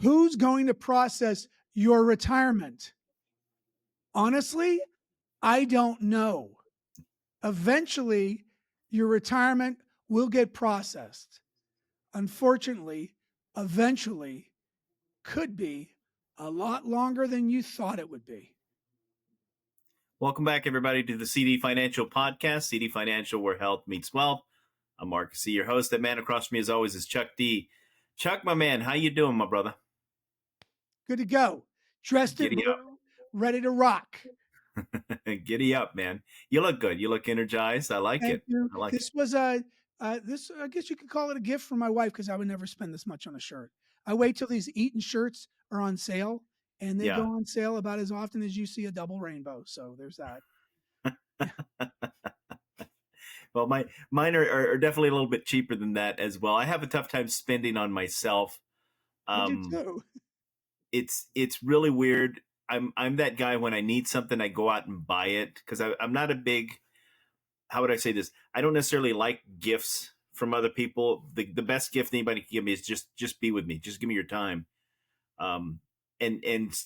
Who's going to process your retirement? Honestly, I don't know. Eventually, your retirement will get processed. Unfortunately, eventually could be a lot longer than you thought it would be. Welcome back, everybody, to the CD Financial Podcast. CD Financial, where health meets wealth. I'm Marcus C., your host. That man across from me, as always, is Chuck D. Chuck, my man, how you doing, my brother? Good to go. Dressed in blue, ready to rock. Giddy up, man. You look good. You look energized. I like Thank it. you. I like This was this, I guess you could call it a gift from my wife, because I would never spend this much on a shirt. I wait till these Eaton shirts are on sale, and they go on sale about as often as you see a double rainbow. So there's that. Well, mine are definitely a little bit cheaper than that as well. I have a tough time spending on myself. I do too. It's really weird. I'm that guy, when I need something, I go out and buy it, because I'm not a big, how would I say this? I don't necessarily like gifts from other people. The best gift anybody can give me is just be with me. Just give me your time. And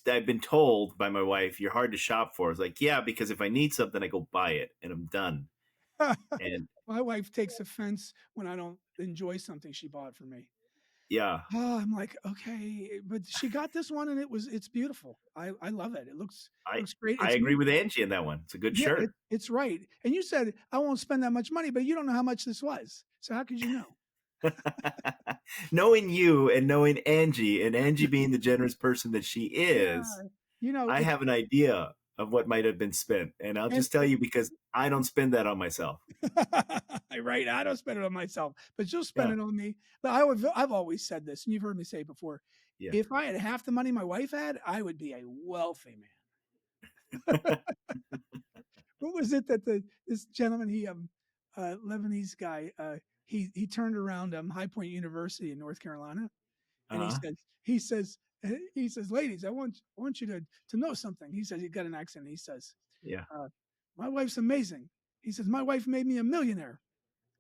I've been told by my wife, you're hard to shop for. It's like, yeah, because if I need something, I go buy it and I'm done. And my wife takes offense when I don't enjoy something she bought for me. yeah. Oh, I'm like, okay, but she got this one and it's beautiful. I love it. It looks great. I agree with Angie in that one. It's a good shirt. It's right. And you said I won't spend that much money, but you don't know how much this was. So how could you know? Knowing you and knowing Angie, and Angie being the generous person that she is, I have an idea of what might have been spent. And I'll just tell you, because I don't spend that on myself. Right. I don't spend it on myself, but you'll spend it on me. But I've always said this, and you've heard me say it before. Yeah. If I had half the money my wife had, I would be a wealthy man. What was it that this gentleman, Lebanese guy, he turned around High Point University in North Carolina, and he says, ladies, I want you to know something. He says, he got an accent. He says, my wife's amazing. He says, my wife made me a millionaire.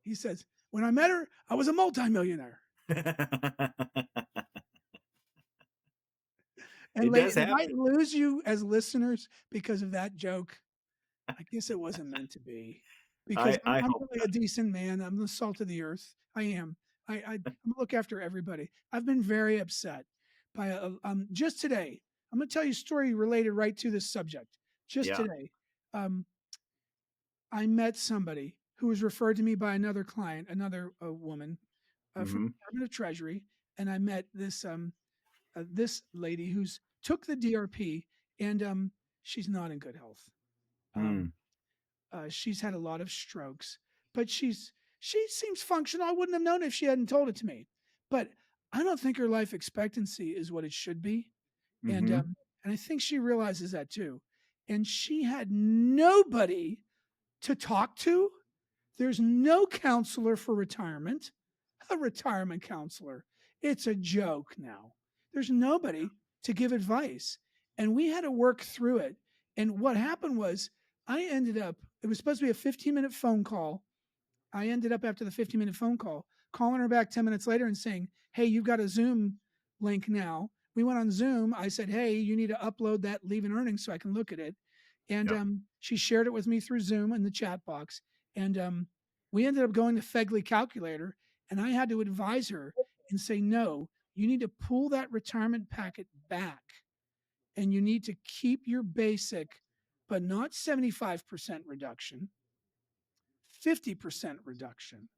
He says, when I met her, I was a multimillionaire. And ladies, I might lose you as listeners because of that joke. I guess it wasn't meant to be, because I'm really a decent man. I'm the salt of the earth. I am. I look after everybody. I've been very upset by just today. I'm going to tell you a story related right to this subject. Just today, I met somebody who was referred to me by another client, another woman from the Department of Treasury, and I met this this lady who's took the DRP, and she's not in good health. She's had a lot of strokes, but she seems functional. I wouldn't have known if she hadn't told it to me. But I don't think her life expectancy is what it should be, and I think she realizes that too. And she had nobody to talk to. There's no counselor for retirement, a retirement counselor. It's a joke now. There's nobody to give advice, and we had to work through it. And what happened was, I ended up, it was supposed to be a 15-minute phone call. I ended up, after the 15-minute phone call, calling her back 10 minutes later and saying, hey, you've got a Zoom link now. We went on Zoom. I said, hey, you need to upload that leave-in earnings so I can look at it. And she shared it with me through Zoom in the chat box. And we ended up going to Fegley Calculator, and I had to advise her and say, no, you need to pull that retirement packet back, and you need to keep your basic, but not 75% reduction, 50% reduction.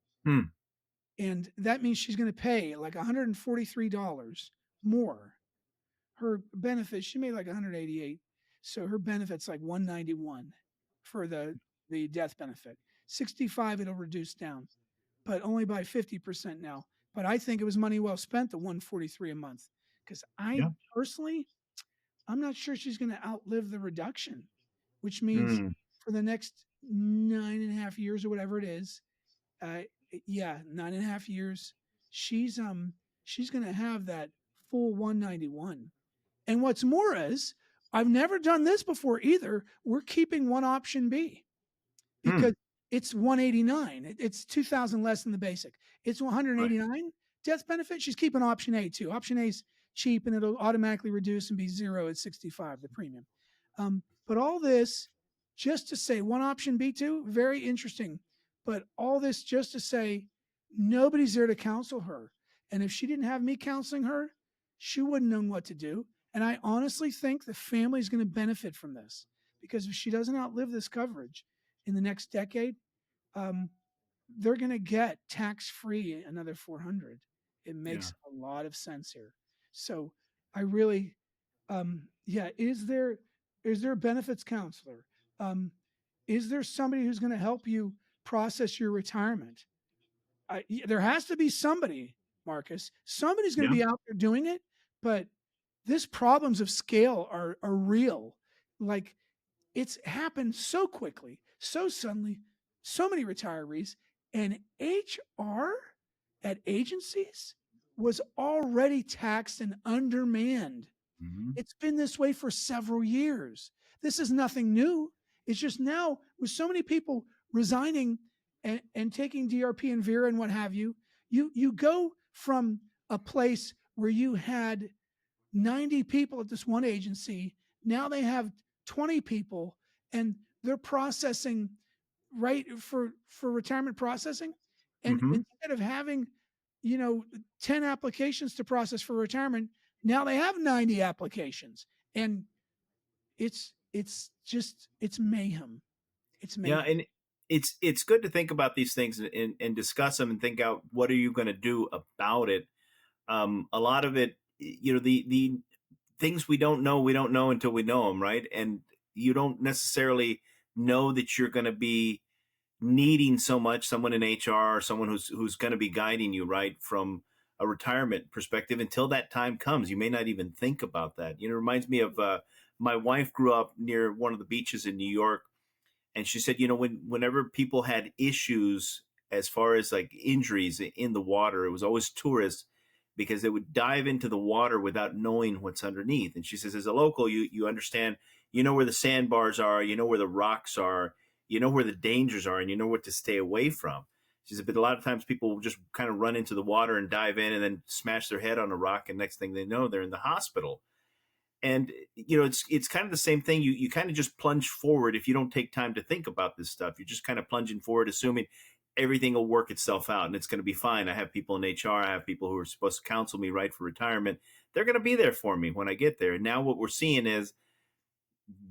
And that means she's going to pay like $143 more. Her benefits, she made like $188. So her benefit's like $191 for the death benefit. $65 it'll reduce down, but only by 50% now. But I think it was money well spent, the $143 a month, because personally, I'm not sure she's going to outlive the reduction, which means for the next 9.5 years or whatever it is, 9.5 years, she's going to have that full 191. And what's more is, I've never done this before either. We're keeping one option B, because it's 189. It's 2,000 less than the basic. It's 189 death benefit. She's keeping option A too. Option A is cheap and it'll automatically reduce and be zero at 65, the premium. But all this just to say one option B2, very interesting. But all this just to say nobody's there to counsel her. And if she didn't have me counseling her, she wouldn't know what to do. And I honestly think the family is going to benefit from this because if she doesn't outlive this coverage in the next decade, um, they're going to get tax free another 400. It Yeah. makes a lot of sense here. So I really, yeah, is there a benefits counselor? Um, is there somebody who's going to help you process your retirement? There has to be somebody, Marcus. Somebody's going to Yeah. be out there doing it, but this problems of scale are real. Like it's happened so quickly, so suddenly, so many retirees, and HR at agencies was already taxed and undermanned. Hmm. It's been this way for several years. This is nothing new. It's just now with so many people resigning and taking DRP and Vera and what have you, you go from a place where you had 90 people at this one agency. Now they have 20 people and they're processing right for retirement processing. And Hmm. instead of having, 10 applications to process for retirement, now they have 90 applications. And it's mayhem. It's Yeah, mayhem. and it's good to think about these things and discuss them and think out what are you going to do about it. A lot of it, the things we don't know until we know them, right? And you don't necessarily know that you're going to be needing so much someone in HR or someone who's going to be guiding you, right, from a retirement perspective until that time comes. You may not even think about that. It reminds me of my wife grew up near one of the beaches in New York, and she said, whenever people had issues as far as like injuries in the water, it was always tourists because they would dive into the water without knowing what's underneath. And she says, as a local, you understand, where the sandbars are, where the rocks are, where the dangers are, and you know what to stay away from. She said, but a lot of times people will just kind of run into the water and dive in and then smash their head on a rock, and next thing they know, they're in the hospital. And it's kind of the same thing. You kind of just plunge forward if you don't take time to think about this stuff. You're just kind of plunging forward, assuming everything will work itself out and it's going to be fine. I have people in HR, I have people who are supposed to counsel me right for retirement. They're going to be there for me when I get there. And now what we're seeing is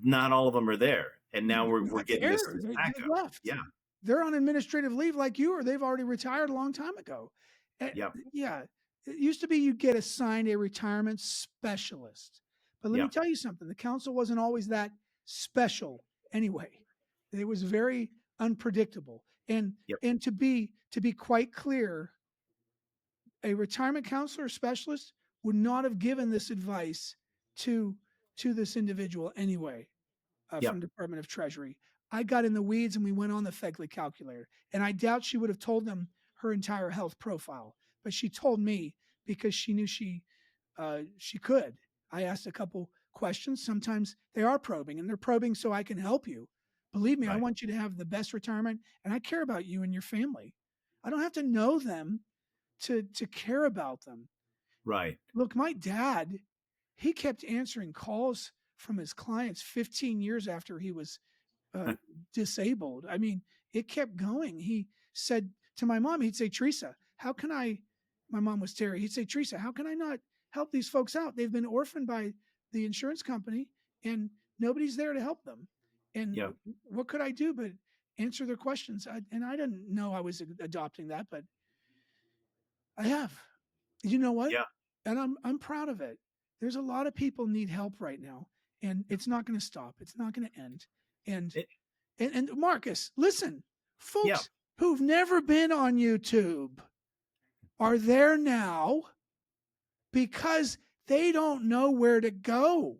not all of them are there, and now They're we're not getting this there. this They backup. left. Yeah. They're on administrative leave like you, or they've already retired a long time ago. Yep. Yeah, it used to be you get assigned a retirement specialist. But let me Yep. tell you something, the council wasn't always that special anyway. It was very unpredictable. And Yep. and to be quite clear, a retirement counselor or specialist would not have given this advice to to this individual anyway from Yep. Department of Treasury. I got in the weeds and we went on the Fegley calculator. And I doubt she would have told them her entire health profile, but she told me because she knew she could. I asked a couple questions. Sometimes they are probing, and they're probing so I can help you. Believe me, I Right. want you to have the best retirement, and I care about you and your family. I don't have to know them to care about them. Right. Look, my dad, he kept answering calls from his clients 15 years after he was uh, disabled. I mean, it kept going. He said to my mom, he'd say, Teresa, how can I? My mom was Terry. He'd say, Teresa, how can I not help these folks out? They've been orphaned by the insurance company and nobody's there to help them. And Yep. what could I do but answer their questions? And I didn't know I was adopting that, but I have. You know what? Yeah. And I'm proud of it. There's a lot of people need help right now, and it's not going to stop. It's not going to end. And It, and Marcus, listen, yeah. folks who've never been on YouTube are there now because they don't know where to go.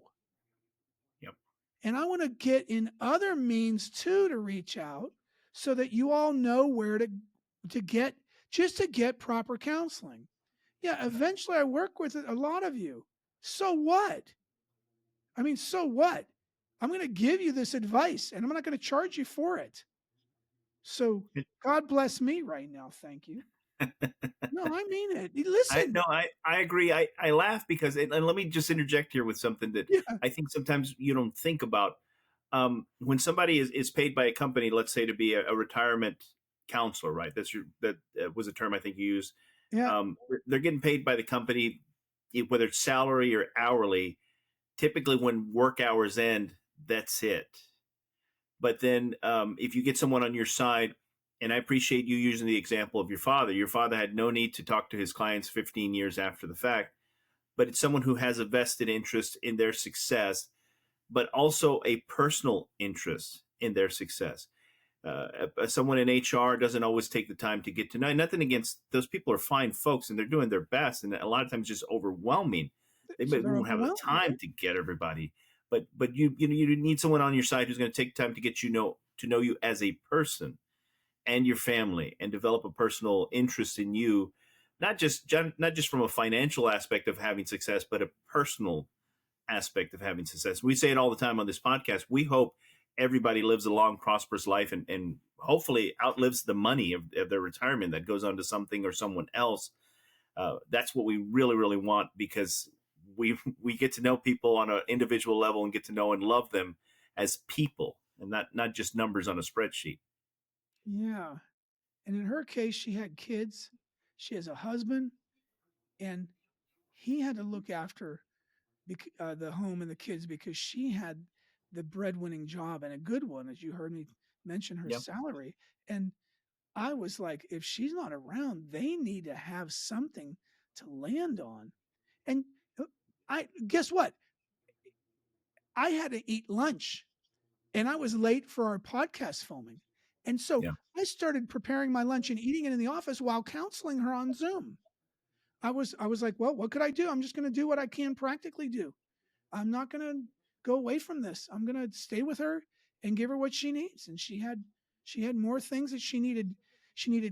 Yep. And I want to get in other means too to reach out so that you all know where to get just to get proper counseling. Yeah, eventually I work with a lot of you. So what? I mean, so what? I'm going to give you this advice and I'm not going to charge you for it. So It, God bless me right now. Thank you. No, I mean it. I Listen. no, I agree. I laugh because, and let me just interject here with something that Yeah, I think sometimes you don't think about. When somebody is paid by a company, let's say to be a retirement counselor, right? That was a term I think you used. yeah. They're getting paid by the company, whether it's salary or hourly. Typically, when work hours end, that's it. But then, if you get someone on your side, and I appreciate you using the example of your father. Your father had no need to talk to his clients 15 years after the fact, but it's someone who has a vested interest in their success, but also a personal interest in their success. Someone in HR doesn't always take the time to get to know. Nothing against those people, are fine folks and they're doing their best, and a lot of times just overwhelming. They So they're won't have the overwhelmed, time right? to get everybody, but you need someone on your side who's going to take time to get to know you as a person and your family, and develop a personal interest in you, not just from a financial aspect of having success, but a personal aspect of having success. We say it all the time on this podcast. We hope everybody lives a long, prosperous life, and hopefully outlives the money of their retirement that goes on to something or someone else. That's what we really, really want, because we get to know people on an individual level and get to know and love them as people, and not just numbers on a spreadsheet. Yeah. And in her case, she had kids. She has a husband, and he had to look after the home and the kids because she had the breadwinning job and a good one, as you heard me mention her Yep. salary. And I was like, if she's not around, they need to have something to land on. And I guess what? I had to eat lunch and I was late for our podcast filming. And so Yeah. I started preparing my lunch and eating it in the office while counseling her on Zoom. I was like, well, what could I do? I'm just going to do what I can practically do. I'm not going to go away from this. I'm going to stay with her and give her what she needs. And she had more things that she needed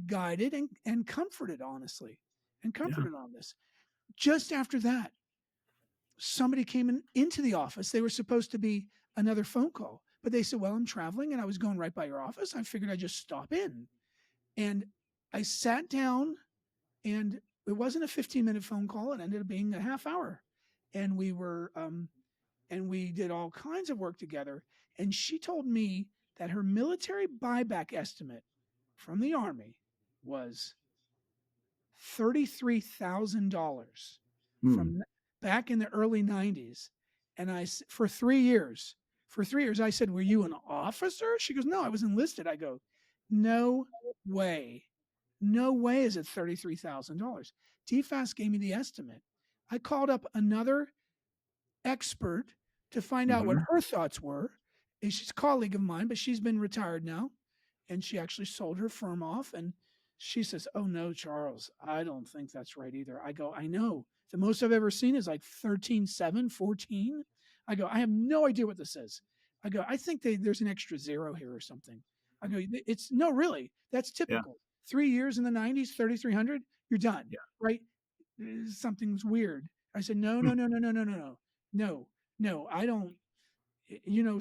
guided and comforted, honestly, and Yeah. comforted on this. Just after that, somebody came into the office. They were supposed to be another phone call, but they said, well, I'm traveling and I was going right by your office. I figured I'd just stop in. And I sat down, and it wasn't a 15-minute phone call. It ended up being a half hour. And we did all kinds of work together. And she told me that her military buyback estimate from the Army was $33,000 Hmm. from back in the early 90s. And for 3 years, I said, were you an officer? She goes, no, I was enlisted. I go, no way. No way is it $33,000. DFAS gave me the estimate. I called up another expert to find out what Hmm. her thoughts were. And she's a colleague of mine, but she's been retired now. And she actually sold her firm off. And she says, oh no, Charles, I don't think that's right either. I go, I know. The most I've ever seen is like 13.7, 14. I go, I have no idea what this is. I go, I think there's an extra zero here or something. I go, it's no, really, that's Yeah. typical. 3 years in the 90s, 3,300, you're done, Yeah. right? Something's weird. I said, no, Hmm. no, no, no, no, no, no, no, no, no. I don't.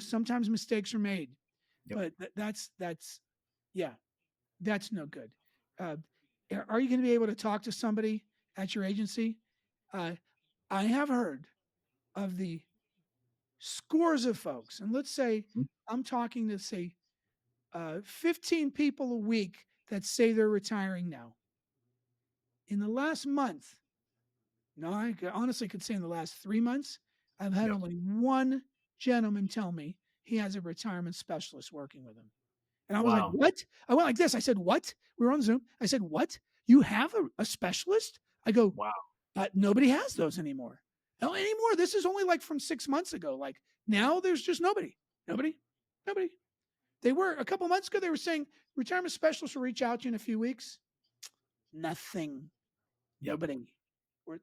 Sometimes mistakes are made, Yep. but that's yeah, that's no good. Uh, are you going to be able to talk to somebody at your agency? Uh, I have heard of the scores of folks, and let's say Hmm. I'm talking to, say, 15 people a week that say they're retiring now. In the last month, no, honestly could say in the last 3 months, I've had Yep. only one gentleman tell me he has a retirement specialist working with him. And I was like, Wow. what? I went like this. I said, what? We were on Zoom. I said, what? You have a specialist? I go, Wow. nobody has those anymore. No, anymore. This is only like from 6 months ago. Like now there's just nobody. Nobody. Nobody. They were a couple months ago, they were saying retirement specialists will reach out to you in a few weeks. Nothing. Yep. Nobody.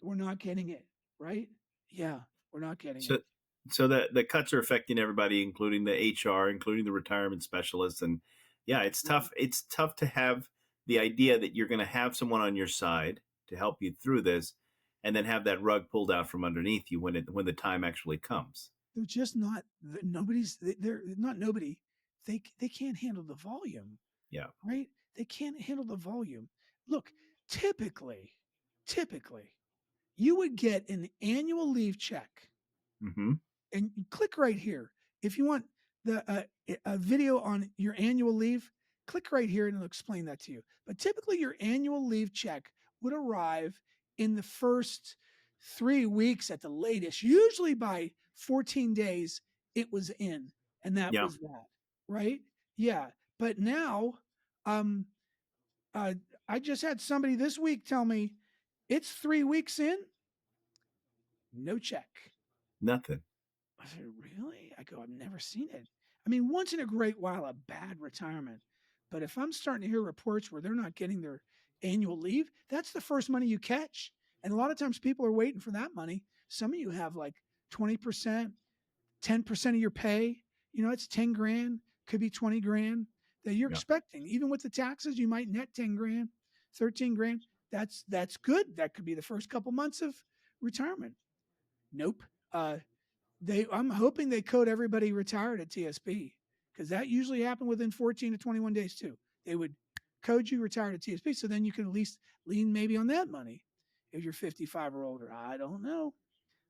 We're not getting it. Right? Yeah, we're not getting So it. so the cuts are affecting everybody, including the HR, including the retirement specialists, and yeah, it's Yeah. tough. It's tough to have the idea that you're going to have someone on your side to help you through this, and then have that rug pulled out from underneath you when the time actually comes. They're just not, nobody's, they're not nobody. They can't handle the volume, Yeah. right? They can't handle the volume. Look, typically, typically, you would get an annual leave check, Mm-hmm. and you click right here. If you want a video on your annual leave, click right here and it'll explain that to you. But typically, your annual leave check would arrive in the first 3 weeks at the latest. Usually by 14 days, it was in, and that Yeah, was that, right? Yeah. But now, um, uh, I just had somebody this week tell me it's 3 weeks in, no check. nothing. I said, really? I go, I've never seen it. I mean, once in a great while, a bad retirement. But if I'm starting to hear reports where they're not getting their annual leave, that's the first money you catch. And a lot of times people are waiting for that money. Some of you have like 20%, 10% of your pay. You know, it's 10 grand, could be 20 grand that you're Yeah. expecting. Even with the taxes, you might net 10 grand, 13 grand. That's good. That could be the first couple months of retirement. Nope. I'm hoping they code everybody retired at TSP, because that usually happened within 14 to 21 days too. They would code you retired at TSP, so then you can at least lean maybe on that money if you're 55 or older. I don't know.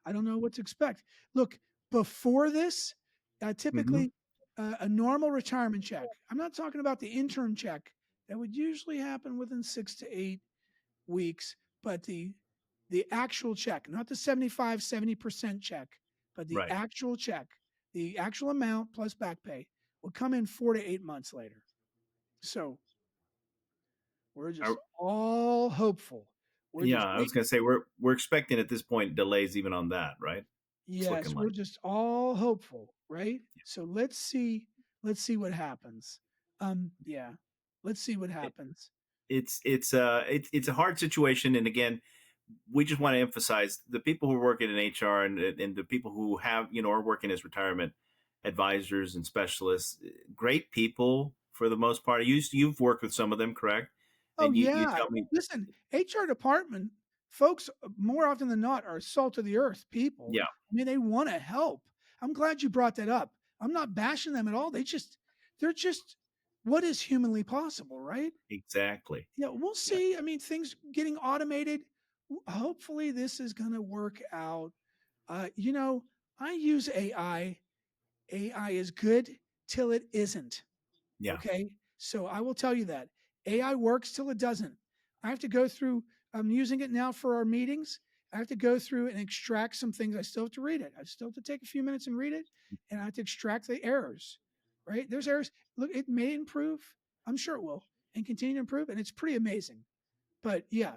I don't know what to expect. Look, before this, Mm-hmm. typically a normal retirement check. I'm not talking about the intern check that would usually happen within 6 to 8 weeks, but the actual check, not the 75, 70% check, but the Right. actual check, the actual amount plus back pay will come in 4 to 8 months later. So we're just Are, all hopeful. We're yeah, just I was waiting. gonna say we're expecting at this point delays even on that, right? It's looking Yes, like. we're just all hopeful, right? So let's see what happens. Yeah. Let's see what It, happens. it's a hard situation, and again, we just want to emphasize the people who are working in HR and the people who have are working as retirement advisors and specialists. Great people for the most part. You've worked with some of them, correct? Oh, And you yeah. tell me, Listen, HR department folks, more often than not, are salt of the earth people. yeah, I mean, they want to help. I'm glad you brought that up. I'm not bashing them at all. They're just what is humanly possible, right? exactly. Yeah, we'll Yeah, see. I mean, things getting automated. Hopefully, this is going to work out. You know, I use AI. AI is good till it isn't. yeah, Okay. So I will tell you that AI works till it doesn't. I have to go through, I'm using it now for our meetings. I have to go through and extract some things. I still have to read it. I still have to take a few minutes and read it. And I have to extract the errors, right? There's errors. Look, it may improve. I'm sure it will and continue to improve. And it's pretty amazing. But yeah,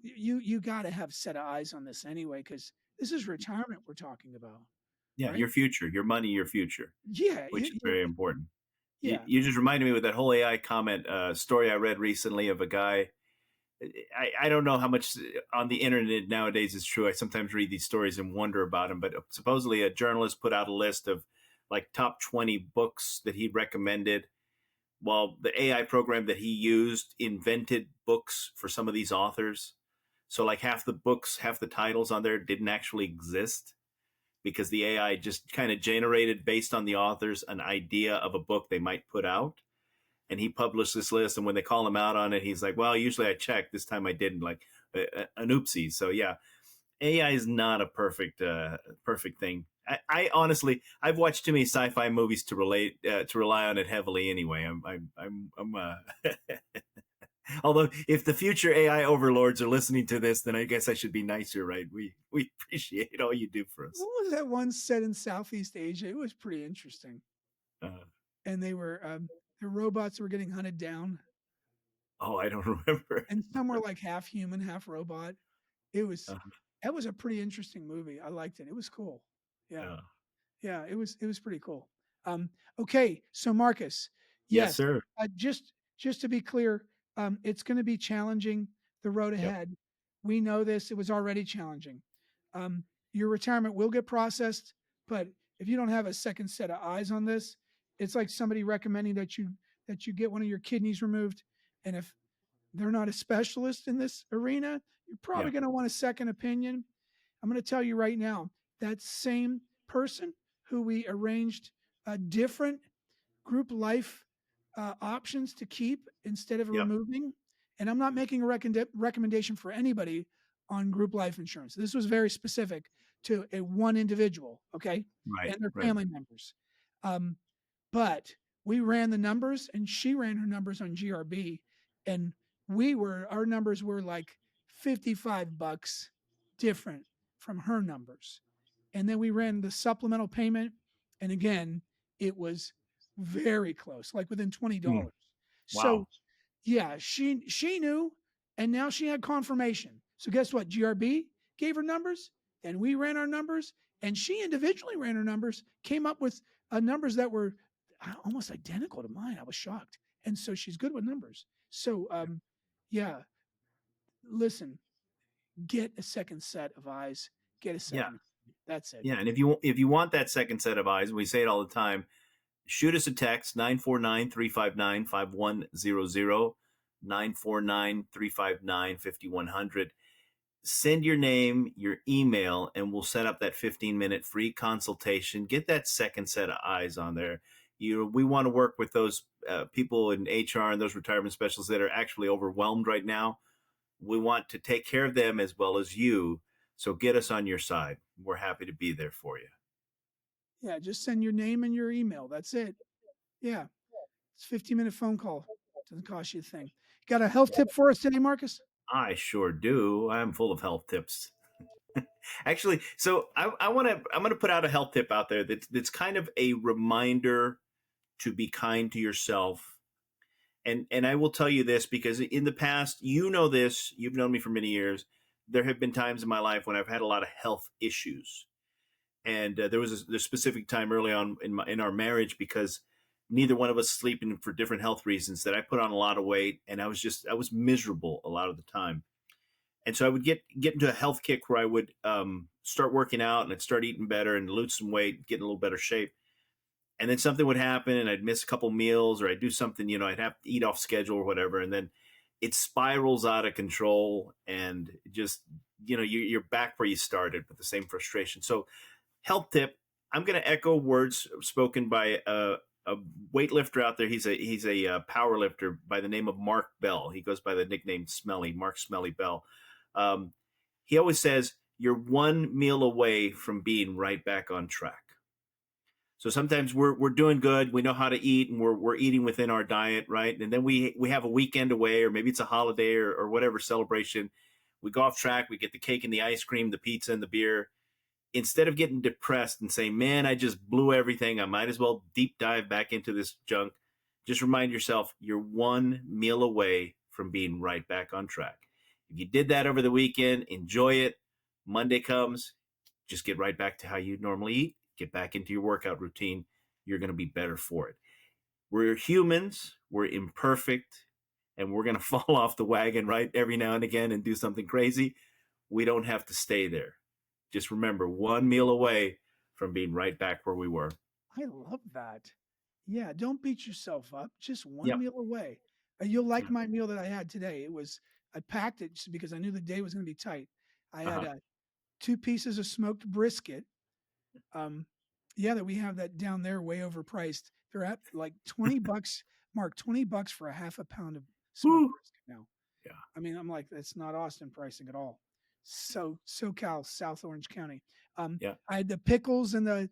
you got to have a set of eyes on this anyway, because this is retirement we're talking about, yeah. right? Your future, your money, your future, Yeah. which is very important. You, Yeah. you just reminded me with that whole AI comment story I read recently of a guy. I don't know how much on the internet nowadays is true. I sometimes read these stories and wonder about them. But supposedly, a journalist put out a list of like top 20 books that he recommended. Well, the AI program that he used invented books for some of these authors. So, like half the books, half the titles on there didn't actually exist because the AI just kind of generated based on the authors an idea of a book they might put out. And he published this list, and when they call him out on it, he's like, well, usually I check, this time I didn't. Like an oopsie. So yeah, AI is not a perfect thing. I honestly, I've watched too many sci-fi movies to rely on it heavily anyway. Although if the future AI overlords are listening to this, then I guess I should be nicer, right? We appreciate all you do for us. What was that one set in Southeast Asia? It was pretty interesting. uh, And the robots were getting hunted down, oh, I don't remember. and some were like half human, half robot. It was uh, that was a pretty interesting movie. I liked it. It was cool. Yeah. uh, Yeah, it was pretty cool. Okay, so Marcus, yes, yes, sir. just to be clear, it's going to be challenging the road Yep. ahead. We know this; it was already challenging. Your retirement will get processed, but if you don't have a second set of eyes on this, it's like somebody recommending that you get one of your kidneys removed, and if they're not a specialist in this arena, you're Yeah. probably going to want a second opinion. I'm going to tell you right now, that same person who we arranged different group life options to keep instead of Yep. removing, and I'm not making a recommendation for anybody on group life insurance. This was very specific to a one individual, okay, Right. and their Right. family members. Um, but we ran the numbers, and she ran her numbers on GRB, and our numbers were like $55 different from her numbers. And then we ran the supplemental payment, and again, it was very close, like within Mm. $20. So Wow. yeah, she knew, and now she had confirmation. So guess what? GRB gave her numbers, and we ran our numbers, and she individually ran her numbers, came up with numbers that were almost identical to mine. I was shocked, and so she's good with numbers. So yeah, listen, get a second set of eyes, get a Yeah. second. That's it. Yeah. And if you want that second set of eyes, we say it all the time, shoot us a text 949-359-5100, 949-359-5100. Send your name, your email, and we'll set up that 15-minute free consultation. Get that second set of eyes on there. We want to work with those people in HR and those retirement specialists that are actually overwhelmed right now. We want to take care of them as well as you. So get us on your side. We're happy to be there for you. Yeah, just send your name and your email. That's it. Yeah, it's a 15-minute phone call. Doesn't cost you a thing. Got a health tip for us today, Marcus? I sure do. I'm full of health tips. Actually, so I'm gonna put out a health tip out there that's kind of a reminder to be kind to yourself. And I will tell you this because in the past, you know this, you've known me for many years. There have been times in my life when I've had a lot of health issues, and there was a specific time early on in our marriage because neither one of us sleeping for different health reasons that I put on a lot of weight, and I was miserable a lot of the time. And so I would get into a health kick where I would start working out and I'd start eating better and lose some weight, get in a little better shape. And then something would happen and I'd miss a couple meals or I'd do something, I'd have to eat off schedule or whatever. And then it spirals out of control and just, you're back where you started with the same frustration. So health tip, I'm going to echo words spoken by a weightlifter out there. He's a power lifter by the name of Mark Bell. He goes by the nickname Smelly, Mark Smelly Bell. Um, he always says, you're one meal away from being right back on track. So sometimes we're doing good. We know how to eat, and we're eating within our diet, right? And then we have a weekend away, or maybe it's a holiday or whatever celebration. We go off track. We get the cake and the ice cream, the pizza and the beer. Instead of getting depressed and saying, "Man, I just blew everything. I might as well deep dive back into this junk." Just remind yourself you're one meal away from being right back on track. If you did that over the weekend, enjoy it. Monday comes, just get right back to how you normally eat. Get back into your workout routine. You're going to be better for it. We're humans. We're imperfect. And we're going to fall off the wagon, right? Every now and again and do something crazy. We don't have to stay there. Just remember, one meal away from being right back where we were. I love that. Yeah, don't beat yourself up. Just one Yep. meal away. You'll like my meal that I had today. I packed it just because I knew the day was going to be tight. I had Uh-huh. 2 pieces of smoked brisket. Um, yeah, that we have that down there way overpriced. They're at like $20, Mark, $20 for a half a pound of smoked Woo. brisket now. Yeah. I mean, I'm like, that's not Austin pricing at all. So SoCal, South Orange County. Yeah. I had the pickles and the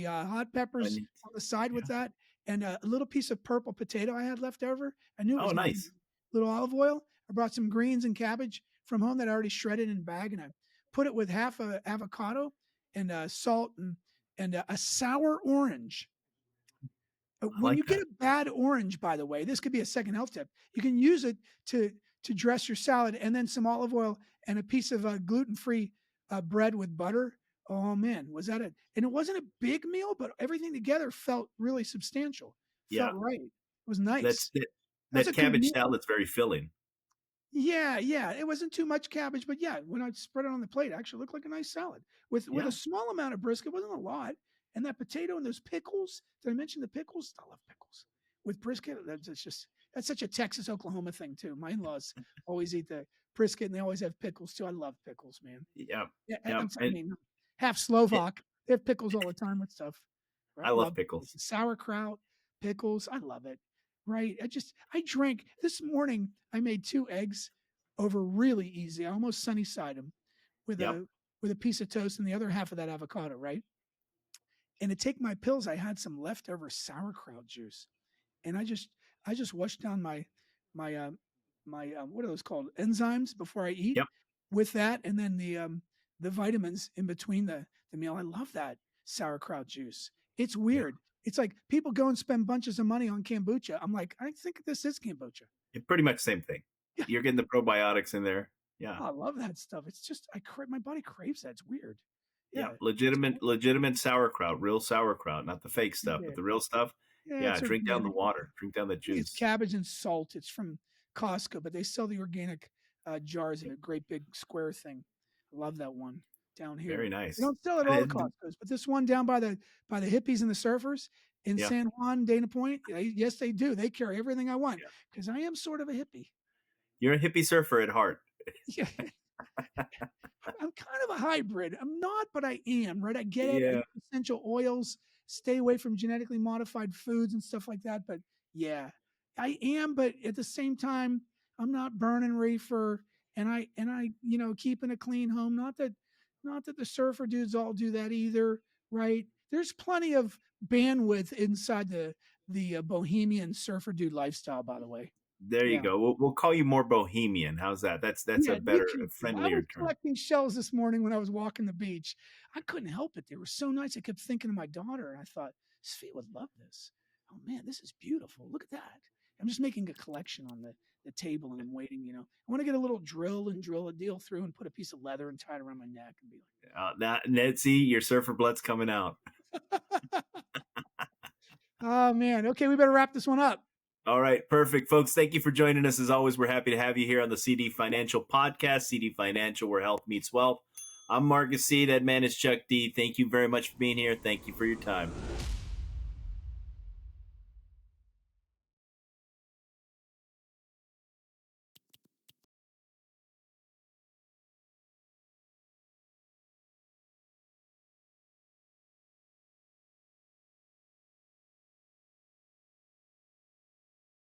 hot peppers And, on the side with yeah. that, and a little piece of purple potato I had left over. I knew it Oh, was mine. nice. Little olive oil. I brought some greens and cabbage from home that I already shredded in a bag, and I put it with half a avocado and salt and a sour orange. I When like you get that. a bad orange, by the way, this could be a second health tip. You can use it to dress your salad, and then some olive oil and a piece of gluten-free bread with butter. Oh man, was that it? And it wasn't a big meal, but everything together felt really substantial. Yeah. Felt right. It was That's nice. that, That was that a good cabbage meal. salad's very filling. Yeah, yeah. It wasn't too much cabbage, but yeah, when I spread it on the plate, it actually looked like a nice salad with Yeah. a small amount of brisket. It wasn't a lot, and that potato and those pickles. Did I mention the pickles? I love pickles with brisket. That's such a Texas Oklahoma thing too. My in-laws always eat the brisket, and they always have pickles too. I love pickles, man. Yeah. Yeah, Yeah. I And mean, half it, Slovak. They have pickles all the time with stuff. I I love love pickles. sauerkraut, pickles. I love it. right? I drank this morning. I made 2 eggs over really easy. I almost sunny side them with Yep. a piece of toast and the other half of that avocado, right? And to take my pills, I had some leftover sauerkraut juice, and I just washed down my what are those called, enzymes, before I eat Yep. with that, and then the vitamins in between the meal. I love that sauerkraut juice. It's Yeah. weird. It's like people go and spend bunches of money on kombucha. I'm like, I think this is kombucha. Pretty much same thing. Yeah, You're getting the probiotics in there. Yeah. oh, I love that stuff. It's just my body craves that. It's weird. Yeah. Yeah, it's Legitimate sauerkraut, real sauerkraut, not the fake stuff, but yeah, the real stuff. yeah. Yeah. It's Drink down the organic. water, drink down the I think it's juice. cabbage and salt. It's from Costco, but they sell the organic jars of Yep. it. Great big square thing. I love that one down Very here. They nice. don't sell it at all the Costco's, but this one down by the hippies and the surfers in Yeah. San Juan, Dana Point, yes, they do. They carry everything I want Yeah. because I am sort of a hippie. You're a hippie surfer at heart. Yeah, I'm kind of a hybrid. I'm not, but I am, right? I get it. I Yeah. use essential oils, stay away from genetically modified foods and stuff like that. But yeah, I am, but at the same time, I'm not burning reefer and I, keeping a clean home. Not that the surfer dudes all do that either, right? There's plenty of bandwidth inside the bohemian surfer dude lifestyle, by the way. There you Yeah. go. We'll call you more bohemian. How's that? That's a Yeah, you better, can a too. I was friendlier term. collecting shells this morning when I was walking the beach. I couldn't help it. They were so nice. I kept thinking of my daughter, and I thought, Sophia would love this. Oh man, this is beautiful. Look at that. I'm just making a collection on the table, and I'm waiting. I want to get a little drill and drill a deal through and put a piece of leather and tie it around my neck and be That Ned, see your surfer blood's coming out. like, oh man. Okay, we better wrap this one up. All right, perfect, folks. Thank you for joining us. As always, we're happy to have you here on the CD Financial Podcast, CD Financial, where health meets wealth. I'm Marcus C. That man is Chuck D. Thank you very much for being here. Thank you for your time.